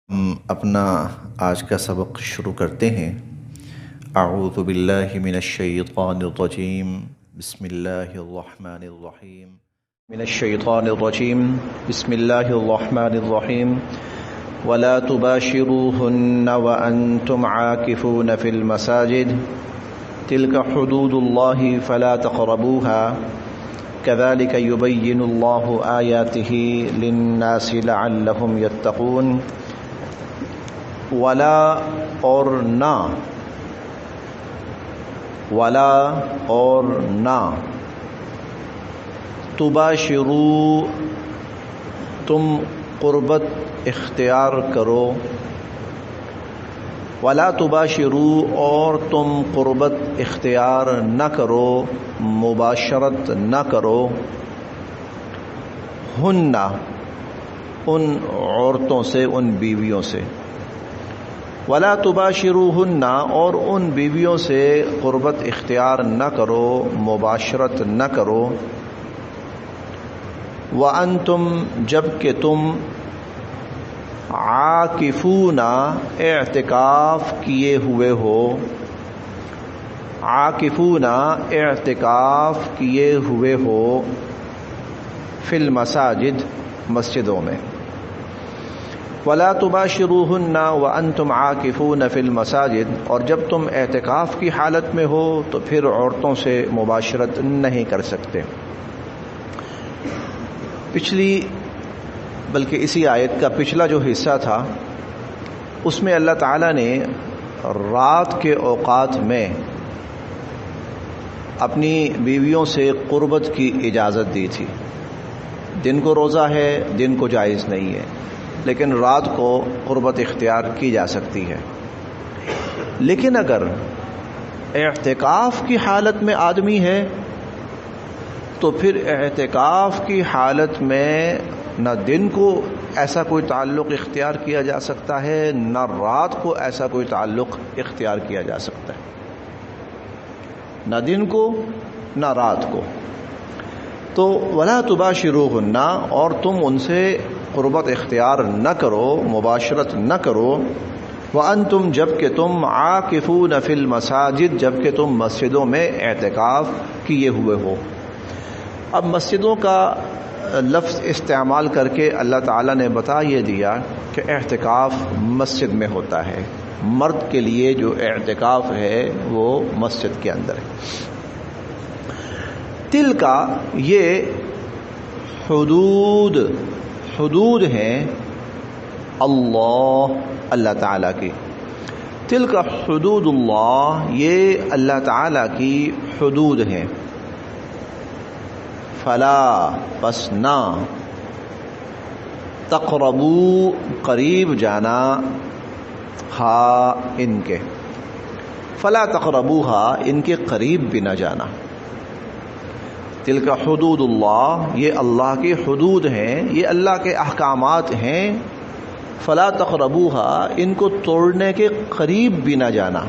ہم اپنا آج کا سبق شروع کرتے ہیں۔ اعوذ باللہ من الشیطان الرجیم، بسم اللہ الرحمن الرحیم۔ من الشیطان الرجیم، بسم اللہ الرحمن الرحیم۔ ولا تباشروهن وانتم عاکفون فی المساجد تلک حدود اللہ فلا تقربوها كذلك يبين الله آياته للناس لعلهم يتقون۔ ولا اور نہ، ولا اور نہ، تباشروا تم قربت اختیار کرو، ولا تباشروا اور تم قربت اختیار نہ کرو، مباشرت نہ کرو، ہن ان عورتوں سے، ان بیویوں سے، ولا تباشروہن اور ان بیویوں سے قربت اختیار نہ کرو، مباشرت نہ کرو، وانتم جب کہ تم عاکفون اعتکاف کیے ہوئے ہو، عاکفون اعتکاف کیے ہوئے ہو، فی المساجد مسجدوں میں، ولا تباشروہن وانتم عاکفون فی المساجد اور جب تم اعتکاف کی حالت میں ہو تو پھر عورتوں سے مباشرت نہیں کر سکتے۔ بلکہ اسی آیت کا پچھلا جو حصہ تھا اس میں اللہ تعالیٰ نے رات کے اوقات میں اپنی بیویوں سے قربت کی اجازت دی تھی۔ دن کو روزہ ہے، دن کو جائز نہیں ہے، لیکن رات کو قربت اختیار کی جا سکتی ہے۔ لیکن اگر اعتکاف کی حالت میں آدمی ہے تو پھر اعتکاف کی حالت میں نہ دن کو ایسا کوئی تعلق اختیار کیا جا سکتا ہے، نہ رات کو ایسا کوئی تعلق اختیار کیا جا سکتا ہے، نہ دن کو نہ رات کو۔ تو ولا تباشروہن اور تم ان سے قربت اختیار نہ کرو، مباشرت نہ کرو، وانتم جب کہ تم عاکفون فی المساجد جب کہ تم مسجدوں میں اعتکاف کیے ہوئے ہو۔ اب مسجدوں کا لفظ استعمال کر کے اللہ تعالیٰ نے بتا یہ دیا کہ اعتکاف مسجد میں ہوتا ہے، مرد کے لیے جو اعتکاف ہے وہ مسجد کے اندر ہے۔ تل کا یہ حدود ہیں اللہ تعالیٰ کی، تل کا حدود اللہ یہ اللہ تعالیٰ کی حدود ہیں، فلا پس نہ، تقربو قریب جانا، ہا ان کے، فلا تقربوہا ان کے قریب بھی نہ جانا۔ تلک حدود اللہ یہ اللہ کی حدود ہیں، یہ اللہ کے احکامات ہیں، فلا تقربوہا ان کو توڑنے کے قریب بھی نہ جانا۔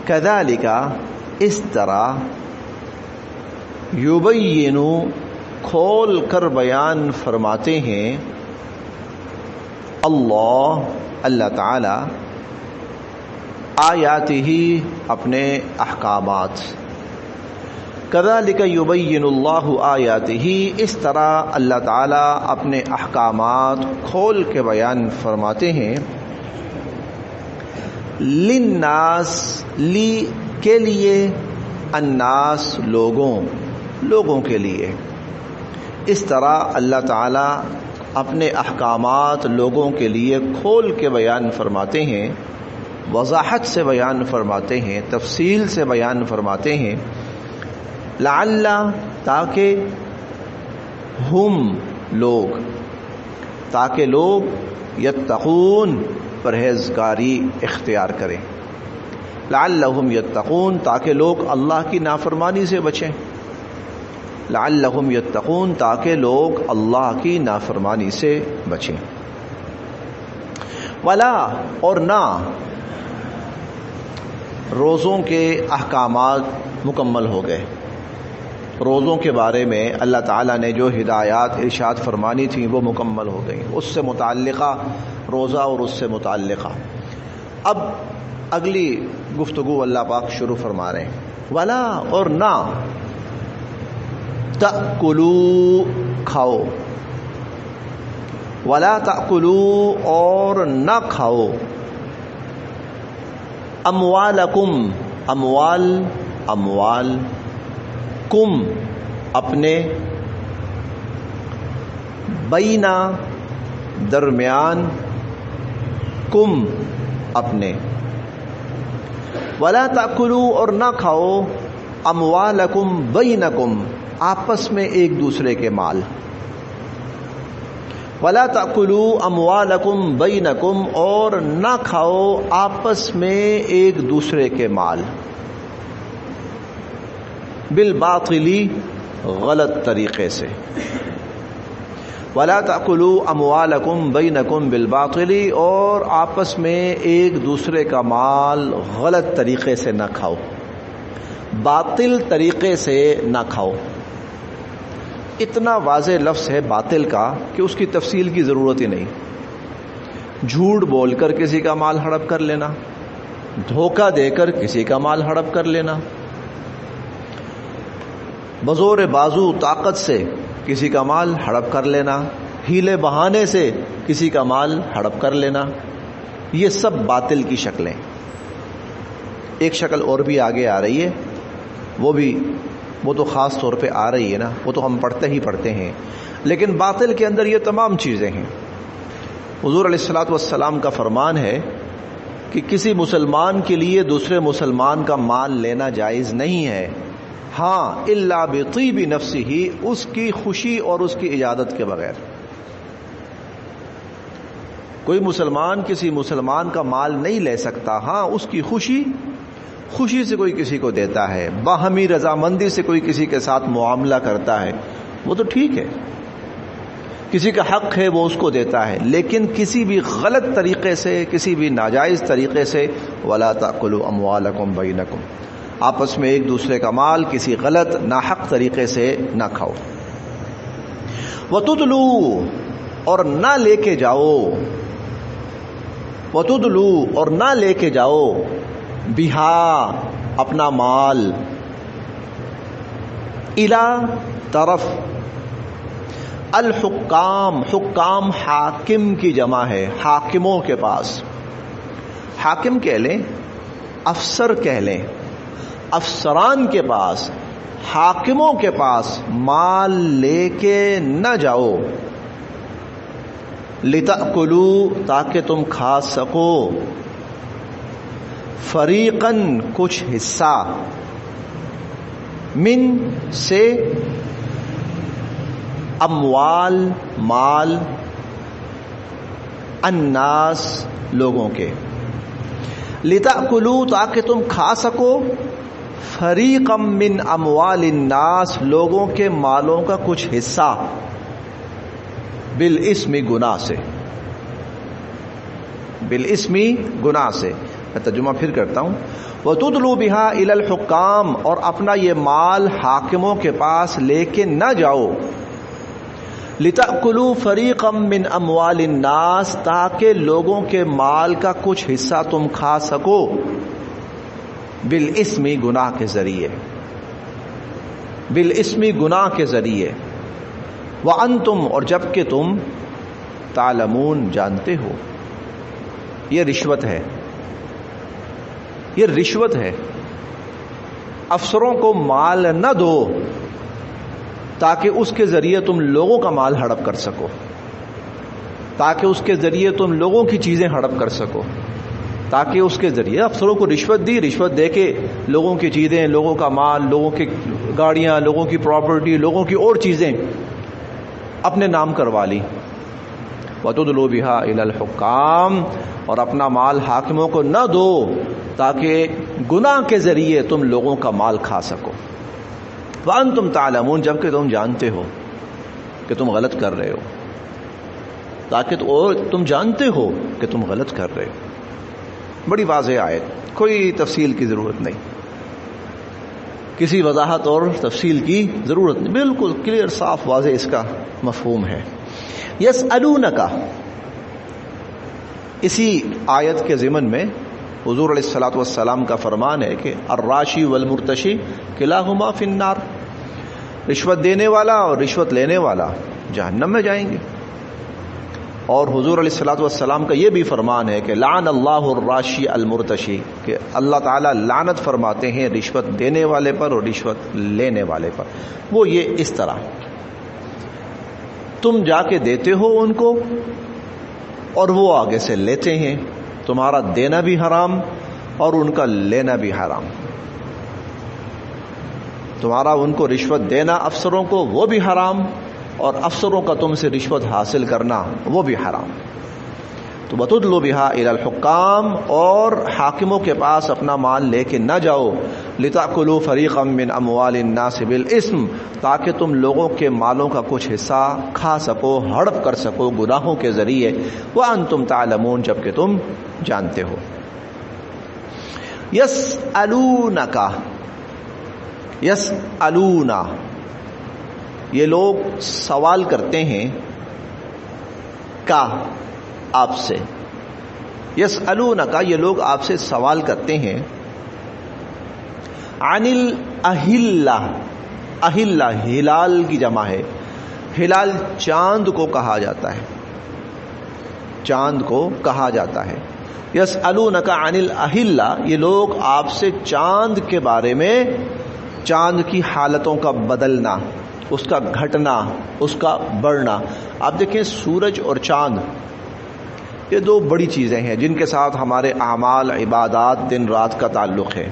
کذالک اس طرح، یبین کھول کر بیان فرماتے ہیں، اللہ تعالی، آیاتہ اپنے احکامات، کذالک یبین اللہ آیاتہ اس طرح اللہ تعالیٰ اپنے احکامات کھول کے بیان فرماتے ہیں، للناس لی کے لیے، الناس لوگوں کے لیے، اس طرح اللہ تعالیٰ اپنے احکامات لوگوں کے لیے کھول کے بیان فرماتے ہیں، وضاحت سے بیان فرماتے ہیں، تفصیل سے بیان فرماتے ہیں، لعل تاکہ لوگ یتقون پرہیزگاری اختیار کریں، لعلہم یتقون تاکہ لوگ اللہ کی نافرمانی سے بچیں، لعلہم یتقون تاکہ لوگ اللہ کی نافرمانی سے بچیں۔ ولا اور نہ، روزوں کے احکامات مکمل ہو گئے، روزوں کے بارے میں اللہ تعالیٰ نے جو ہدایات ارشاد فرمانی تھیں وہ مکمل ہو گئیں، اس سے متعلقہ روزہ اور اس سے متعلقہ۔ اب اگلی گفتگو اللہ پاک شروع فرما رہے ہیں، ولا اور نہ، تأکلوا کھاؤ، ولا تأکلوا اور نہ کھاؤ، اموالکم اموال کم اپنے، بینا درمیان، کم اپنے، ولا تأکلوا اور نہ کھاؤ، اموالکم بینکم آپس میں ایک دوسرے کے مال، ولا تأکلوا اموالکم بینکم اور نہ کھاؤ آپس میں ایک دوسرے کے مال، بالباطلی غلط طریقے سے، ولا تأکلوا اموالکم بینکم بالباطلی اور آپس میں ایک دوسرے کا مال غلط طریقے سے نہ کھاؤ، باطل طریقے سے نہ کھاؤ۔ اتنا واضح لفظ ہے باطل کا کہ اس کی تفصیل کی ضرورت ہی نہیں۔ جھوٹ بول کر کسی کا مال ہڑپ کر لینا، دھوکہ دے کر کسی کا مال ہڑپ کر لینا، بزور بازو طاقت سے کسی کا مال ہڑپ کر لینا، ہیلے بہانے سے کسی کا مال ہڑپ کر لینا، یہ سب باطل کی شکلیں۔ ایک شکل اور بھی آگے آ رہی ہے، وہ تو خاص طور پہ آ رہی ہے نا، وہ تو ہم پڑھتے ہیں، لیکن باطل کے اندر یہ تمام چیزیں ہیں۔ حضور علیہ الصلوۃ والسلام کا فرمان ہے کہ کسی مسلمان کے لیے دوسرے مسلمان کا مال لینا جائز نہیں ہے، ہاں الا بطیب نفسہ، اس کی خوشی اور اس کی اجازت کے بغیر۔ کوئی مسلمان کسی مسلمان کا مال نہیں لے سکتا، ہاں اس کی خوشی سے کوئی کسی کو دیتا ہے، باہمی رضامندی سے کوئی کسی کے ساتھ معاملہ کرتا ہے، وہ تو ٹھیک ہے، کسی کا حق ہے وہ اس کو دیتا ہے، لیکن کسی بھی غلط طریقے سے، کسی بھی ناجائز طریقے سے، ولا تأکلوا اموالکم بینکم، آپس میں ایک دوسرے کا مال کسی غلط ناحق طریقے سے نہ کھاؤ۔ وتدلوا اور نہ لے کے جاؤ، وتدلوا اور نہ لے کے جاؤ، بہا اپنا مال، الی طرف، الحکام، حکام حاکم کی جمع ہے، حاکموں کے پاس، حاکم کہہ لیں، افسر کہہ لیں، افسران کے پاس، حاکموں کے پاس مال لے کے نہ جاؤ، لتأکلوا تاکہ تم کھا سکو، فریقاً کچھ حصہ، من سے، اموال مال، الناس لوگوں کے، لتأکلوا تاکہ تم کھا سکو، فریقا من اموال الناس لوگوں کے مالوں کا کچھ حصہ، بالاسم گناہ سے، بالاسم گناہ سے۔ میں ترجمہ پھر کرتا ہوں، وتدلوا بها الى الحکام اور اپنا یہ مال حاکموں کے پاس لے کے نہ جاؤ، لتأکلوا فریقا من اموال الناس تاکہ لوگوں کے مال کا کچھ حصہ تم کھا سکو، بالاسم گناہ کے ذریعے، بالاسم گناہ کے ذریعے، وانتم اور جبکہ تم تعلمون جانتے ہو۔ یہ رشوت ہے، یہ رشوت ہے۔ افسروں کو مال نہ دو تاکہ اس کے ذریعے تم لوگوں کا مال ہڑپ کر سکو، تاکہ اس کے ذریعے تم لوگوں کی چیزیں ہڑپ کر سکو، تاکہ اس کے ذریعے افسروں کو رشوت دی، رشوت دے کے لوگوں کی چیزیں، لوگوں کا مال، لوگوں کی گاڑیاں، لوگوں کی پراپرٹی، لوگوں کی اور چیزیں اپنے نام کروا لی۔ وَتُدْلُوا بِهَا إِلَى الْحُكَّامِ اور اپنا مال حاکموں کو نہ دو تاکہ گناہ کے ذریعے تم لوگوں کا مال کھا سکو، وَأَنْتُمْ تَعْلَمُونَ جبکہ تم جانتے ہو کہ تم غلط کر رہے ہو، تاکہ تم جانتے ہو کہ تم غلط کر رہے ہو۔ بڑی واضح آیت، کوئی تفصیل کی ضرورت نہیں۔ کسی وضاحت اور تفصیل کی ضرورت نہیں، بالکل کلیئر صاف واضح اس کا مفہوم ہے. یسألونک، اسی آیت کے ضمن میں حضور علیہ الصلوۃ والسلام کا فرمان ہے کہ الراشی والمرتشی کلاہما فی النار، رشوت دینے والا اور رشوت لینے والا جہنم میں جائیں گے. اور حضور علیہ الصلوۃ والسلام کا یہ بھی فرمان ہے کہ لعن اللہ الراشی المرتشی، کہ اللہ تعالیٰ لعنت فرماتے ہیں رشوت دینے والے پر اور رشوت لینے والے پر. وہ یہ اس طرح، تم جا کے دیتے ہو ان کو اور وہ آگے سے لیتے ہیں، تمہارا دینا بھی حرام اور ان کا لینا بھی حرام. تمہارا ان کو رشوت دینا افسروں کو وہ بھی حرام، اور افسروں کا تم سے رشوت حاصل کرنا وہ بھی حرام. تو بتدلو بہا الی الحکام، اور حاکموں کے پاس اپنا مال لے کے نہ جاؤ، لتأکلوا فریقا من اموال الناس بالاسم، تاکہ تم لوگوں کے مالوں کا کچھ حصہ کھا سکو، ہڑپ کر سکو گناہوں کے ذریعے، وانتم تعلمون، جبکہ تم جانتے ہو. یسألونک، یسألون، یہ لوگ سوال کرتے ہیں کا آپ سے. یسألونک، یہ لوگ آپ سے سوال کرتے ہیں عن الاہلہ، اہلہ ہلال کی جمع ہے. ہلال چاند کو کہا جاتا ہے، چاند کو کہا جاتا ہے. یسألونک عن الاہلہ، یہ لوگ آپ سے چاند کے بارے میں، چاند کی حالتوں کا بدلنا، اس کا گھٹنا، اس کا بڑھنا. آپ دیکھیں سورج اور چاند یہ دو بڑی چیزیں ہیں جن کے ساتھ ہمارے اعمال عبادات دن رات کا تعلق ہے.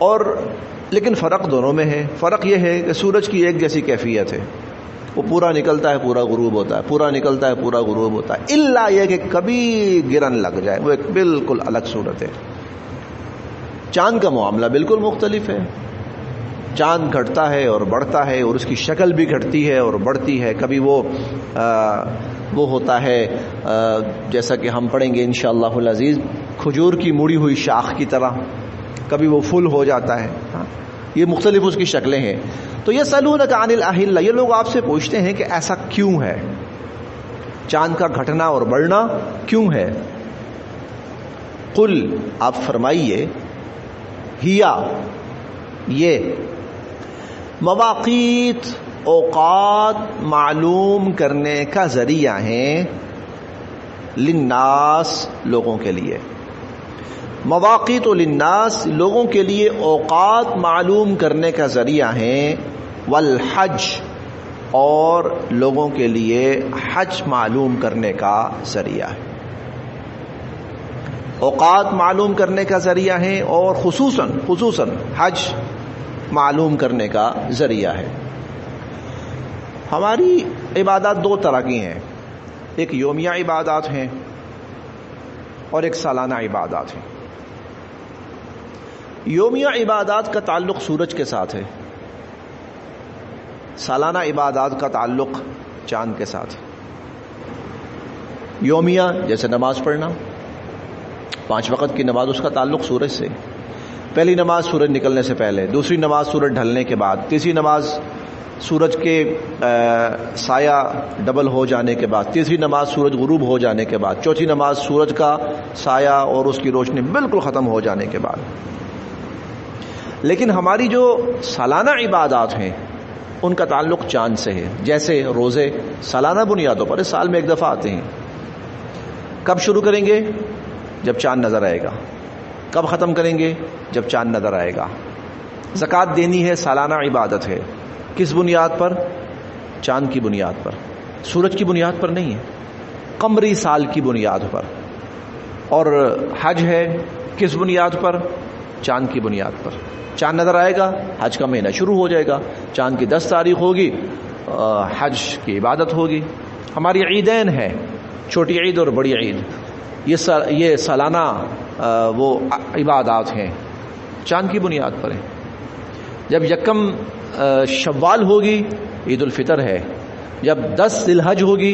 اور لیکن فرق دونوں میں ہے. فرق یہ ہے کہ سورج کی ایک جیسی کیفیت ہے، وہ پورا نکلتا ہے پورا غروب ہوتا ہے، پورا نکلتا ہے پورا غروب ہوتا ہے، الا یہ کہ کبھی گرن لگ جائے، وہ ایک بالکل الگ صورت ہے. چاند کا معاملہ بالکل مختلف ہے. چاند گھٹتا ہے اور بڑھتا ہے، اور اس کی شکل بھی گھٹتی ہے اور بڑھتی ہے. کبھی وہ ہوتا ہے جیسا کہ ہم پڑھیں گے انشاءاللہ العزیز، کھجور کی مڑی ہوئی شاخ کی طرح، کبھی وہ پھول ہو جاتا ہے. یہ مختلف اس کی شکلیں ہیں. تو یسألونک عن الاہلہ، یہ لوگ آپ سے پوچھتے ہیں کہ ایسا کیوں ہے، چاند کا گھٹنا اور بڑھنا کیوں ہے. قل، آپ فرمائیے، ہیا، یہ مواقیت، اوقات معلوم کرنے کا ذریعہ ہیں، للناس، لوگوں کے لیے. مواقیت للناس، لوگوں کے لیے اوقات معلوم کرنے کا ذریعہ ہیں. والحج، اور لوگوں کے لیے حج معلوم کرنے کا ذریعہ ہے. اوقات معلوم کرنے کا ذریعہ ہے اور خصوصاً حج معلوم کرنے کا ذریعہ ہے. ہماری عبادات دو طرح کی ہیں، ایک یومیہ عبادات ہیں اور ایک سالانہ عبادات ہیں. یومیہ عبادات کا تعلق سورج کے ساتھ ہے، سالانہ عبادات کا تعلق چاند کے ساتھ ہے. یومیہ جیسے نماز پڑھنا، 5 وقت کی نماز، اس کا تعلق سورج سے. پہلی نماز سورج نکلنے سے پہلے، دوسری نماز سورج ڈھلنے کے بعد، تیسری نماز سورج کے سایہ ڈبل ہو جانے کے بعد، تیسری نماز سورج غروب ہو جانے کے بعد، چوتھی نماز سورج کا سایہ اور اس کی روشنی بالکل ختم ہو جانے کے بعد. لیکن ہماری جو سالانہ عبادات ہیں ان کا تعلق چاند سے ہے. جیسے روزے سالانہ بنیادوں پر سال میں ایک دفعہ آتے ہیں. کب شروع کریں گے؟ جب چاند نظر آئے گا. کب ختم کریں گے؟ جب چاند نظر آئے گا. زکوٰۃ دینی ہے، سالانہ عبادت ہے. کس بنیاد پر؟ چاند کی بنیاد پر، سورج کی بنیاد پر نہیں ہے، قمری سال کی بنیاد پر. اور حج ہے کس بنیاد پر؟ چاند کی بنیاد پر. چاند نظر آئے گا، حج کا مہینہ شروع ہو جائے گا. چاند کی 10 تاریخ ہوگی، حج کی عبادت ہوگی. ہماری عیدین ہے، چھوٹی عید اور بڑی عید، یہ سالانہ وہ عبادات ہیں، چاند کی بنیاد پر ہیں. جب یکم شوال ہوگی عید الفطر ہے، جب 10 ذی الحج ہوگی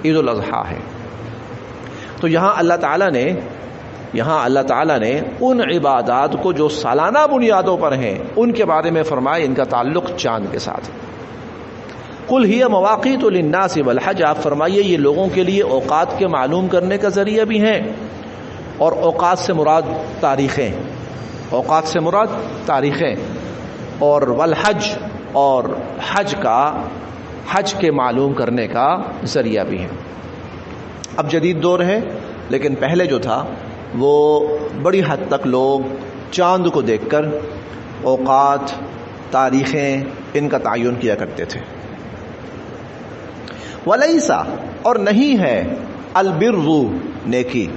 عید الاضحیٰ ہے. تو یہاں اللہ تعالیٰ نے یہاں اللہ تعالیٰ نے ان عبادات کو جو سالانہ بنیادوں پر ہیں ان کے بارے میں فرمایا ان کا تعلق چاند کے ساتھ. قل ہی مواقیت للناس والحج، آپ فرمائیے یہ لوگوں کے لیے اوقات کے معلوم کرنے کا ذریعہ بھی ہیں، اور اوقات سے مراد تاریخیں، اوقات سے مراد تاریخیں، اور والحج، اور حج کے معلوم کرنے کا ذریعہ بھی ہے. اب جدید دور ہے، لیکن پہلے جو تھا وہ بڑی حد تک لوگ چاند کو دیکھ کر اوقات، تاریخیں ان کا تعین کیا کرتے تھے. ولیسا، اور نہیں ہے، البر، نیکی،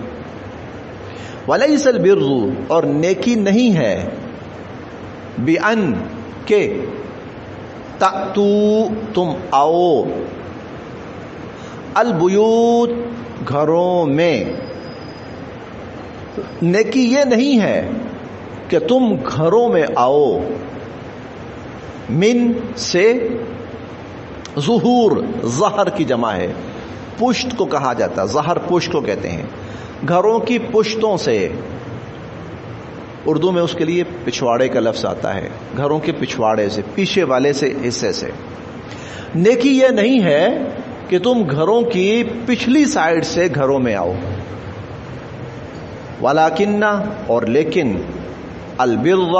ولیس البر، اور نیکی نہیں ہے، بأن، کہ، تأتو، تم آؤ، البیوت، گھروں میں. نیکی یہ نہیں ہے کہ تم گھروں میں آؤ، من سے، ظہور، ظہر کی جمع ہے، پشت کو کہا جاتا ہے، ظہر پشت کو کہتے ہیں، گھروں کی پشتوں سے. اردو میں اس کے لیے پچھواڑے کا لفظ آتا ہے، گھروں کے پچھواڑے سے، پیچھے والے سے، حصے سے. نیکی یہ نہیں ہے کہ تم گھروں کی پچھلی سائڈ سے گھروں میں آؤ. ولیکن، اور لیکن، البر،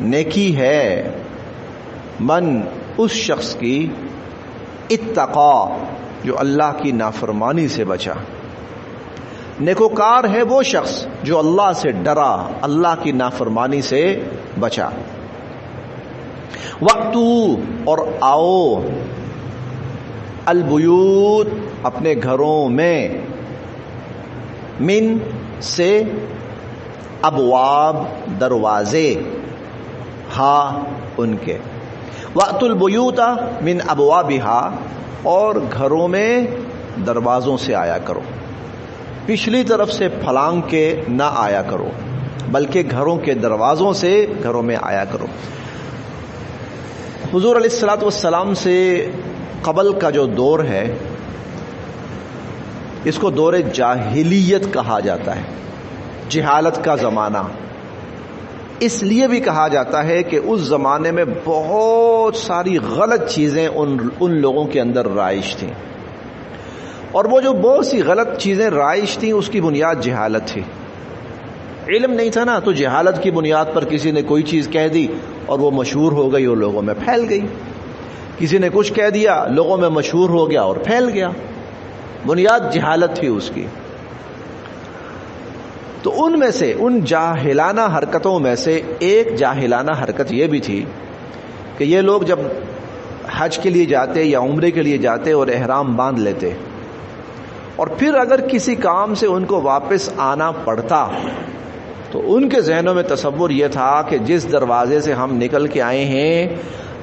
نیکی ہے، من، اس شخص کی، اتقا، جو اللہ کی نافرمانی سے بچا. نیکوکار ہے وہ شخص جو اللہ سے ڈرا، اللہ کی نافرمانی سے بچا. وقتو، اور آؤ، البیوت، اپنے گھروں میں، من سے، ابواب، دروازے، ہا، ان کے. وقت البیوت من ابوابہا، اور گھروں میں دروازوں سے آیا کرو. پچھلی طرف سے پھلانگ کے نہ آیا کرو، بلکہ گھروں کے دروازوں سے گھروں میں آیا کرو. حضور علیہ الصلوۃ والسلام سے قبل کا جو دور ہے اس کو دور جاہلیت کہا جاتا ہے، جہالت کا زمانہ. اس لیے بھی کہا جاتا ہے کہ اس زمانے میں بہت ساری غلط چیزیں ان لوگوں کے اندر رائج تھیں، اور وہ جو بہت سی غلط چیزیں رائج تھیں اس کی بنیاد جہالت تھی. علم نہیں تھا نا، تو جہالت کی بنیاد پر کسی نے کوئی چیز کہہ دی اور وہ مشہور ہو گئی اور لوگوں میں پھیل گئی. کسی نے کچھ کہہ دیا، لوگوں میں مشہور ہو گیا اور پھیل گیا. بنیاد جہالت تھی اس کی. تو ان میں سے، ان جاہلانہ حرکتوں میں سے ایک جاہلانہ حرکت یہ بھی تھی کہ یہ لوگ جب حج کے لیے جاتے یا عمرے کے لیے جاتے اور احرام باندھ لیتے، اور پھر اگر کسی کام سے ان کو واپس آنا پڑتا تو ان کے ذہنوں میں تصور یہ تھا کہ جس دروازے سے ہم نکل کے آئے ہیں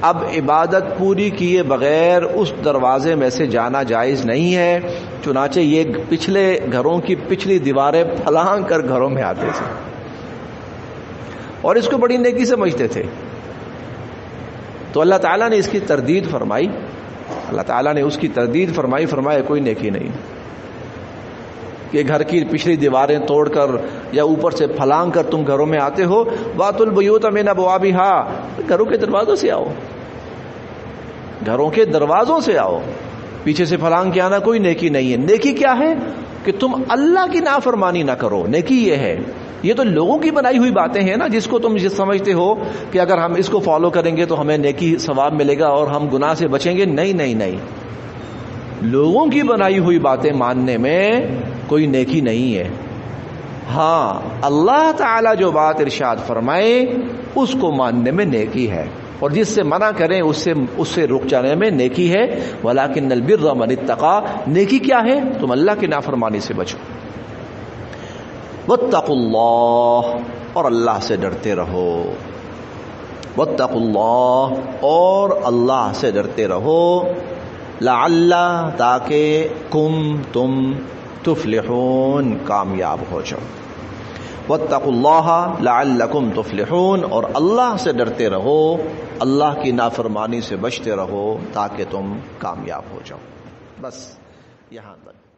اب عبادت پوری کیے بغیر اس دروازے میں سے جانا جائز نہیں ہے. چنانچہ یہ پچھلے گھروں کی پچھلی دیواریں پھلانگ کر گھروں میں آتے تھے اور اس کو بڑی نیکی سمجھتے تھے. تو اللہ تعالیٰ نے اس کی تردید فرمائی، اللہ تعالیٰ نے اس کی تردید فرمائی، فرمایا کوئی نیکی نہیں کہ گھر کی پچھلی دیواریں توڑ کر یا اوپر سے پھلانگ کر تم گھروں میں آتے ہو. وَأْتُوا الْبُيُوتَ مِنْ أَبْوَابِهَا، گھروں کے دروازوں سے آؤ، گھروں کے دروازوں سے آؤ. پیچھے سے پھلانگ کے آنا کوئی نیکی نہیں ہے. نیکی کیا ہے کہ تم اللہ کی نافرمانی نہ کرو. نیکی یہ ہے. یہ تو لوگوں کی بنائی ہوئی باتیں ہیں نا، جس کو تم سمجھتے ہو کہ اگر ہم اس کو فالو کریں گے تو ہمیں نیکی ثواب ملے گا اور ہم گناہ سے بچیں گے. نہیں نہیں نہیں، لوگوں کی بنائی ہوئی باتیں ماننے میں کوئی نیکی نہیں ہے. ہاں، اللہ تعالی جو بات ارشاد فرمائے اس کو ماننے میں نیکی ہے، اور جس سے منع کریں اس سے رک جانے میں نیکی ہے. وَلَٰكِنَّ الْبِرَّ مَنِ اتَّقَىٰ، نیکی کیا ہے؟ تم اللہ کی نافرمانی سے بچو. وَاتَّقُوا اللَّهَ، اور اللہ سے ڈرتے رہو. وَاتَّقُوا اللَّهَ، اور اللہ سے ڈرتے رہو. لعل، تاکہ، تم تفلحون، کامیاب ہو جاؤ. واتقوا اللہ لعلکم تفلحون، اور اللہ سے ڈرتے رہو، اللہ کی نافرمانی سے بچتے رہو تاکہ تم کامیاب ہو جاؤ. بس یہاں تک.